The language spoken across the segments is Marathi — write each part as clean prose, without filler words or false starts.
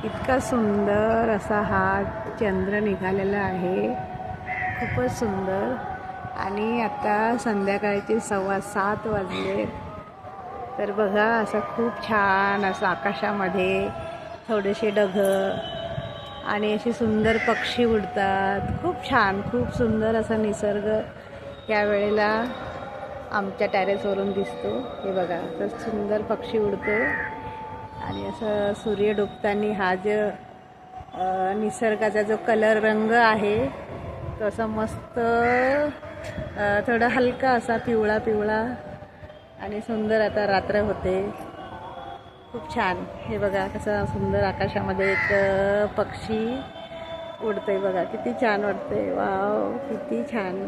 इतका सुंदर असा हा चंद्र निघालेला आहे, खूपच सुंदर. आणि आता संध्याकाळचे 6:15 वाजले. तर बघा असं खूप छान असं आकाशामध्ये थोडेसे ढगं आणि असे सुंदर पक्षी उडतात. खूप छान, खूप सुंदर असा निसर्ग यावेळेला आमच्या टेरेसवरून दिसतो. हे बघा तर सुंदर पक्षी उडतो आणि असं सूर्य डुबताना हा जो निसर्गाचा जो कलर रंग आहे तो असा मस्त थोडा हलका असा पिवळा पिवळा आणि सुंदर. आता रात्र होते, खूप छान. हे बघा कसं सुंदर आकाशामध्ये एक पक्षी उडतंय बघा, किती छान वाटतंय. वाव, किती छान,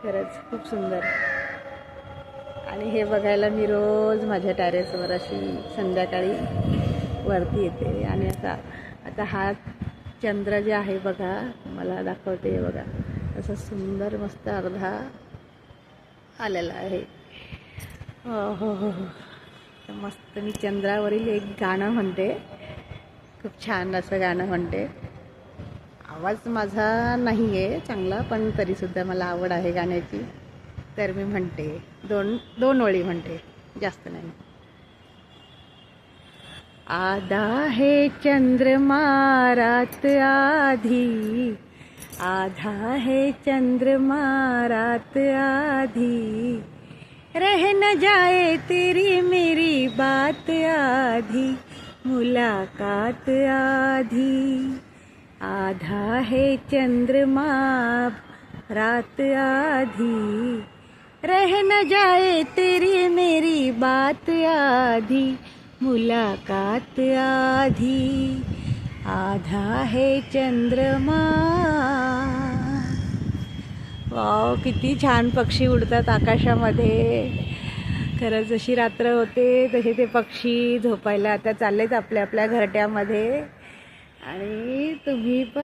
खरंच खूप सुंदर. आणि हे बघायला मी रोज माझ्या टेरेसवर अशी संध्याकाळी वरती येते. आणि आता हा चंद्र जे आहे बघा, मला दाखवते बघा, असं सुंदर मस्त अर्धा आलेला आहे. हो हो हो हो, मस्त. मी चंद्रावरील एक गाणं म्हणते, खूप छान असं गाणं म्हणते. आवाज माझा नाही आहे चांगला, पण तरीसुद्धा मला आवड आहे गाण्याची, तर मी म्हणते. दोन ओळी म्हणते, जास्त नाही. आधा है चंद्रमा रात आधी, आधा है चंद्रमा रात आधी, रह न जाए तेरी मेरी बात आधी, मुलाकात आधी. आधा है चंद्रमा रात आधी, रह न जाए तेरी मेरी बात आधी, मुलाकात आधी. आधा है चंद्रमा. वाव, किती छान पक्षी उडतात आकाशामध्ये. खरंच जशी रात्र होते तसे ते पक्षी झोपायला आता चाललेत आपल्या आपल्या घरट्यामध्ये. आणि तुम्ही पण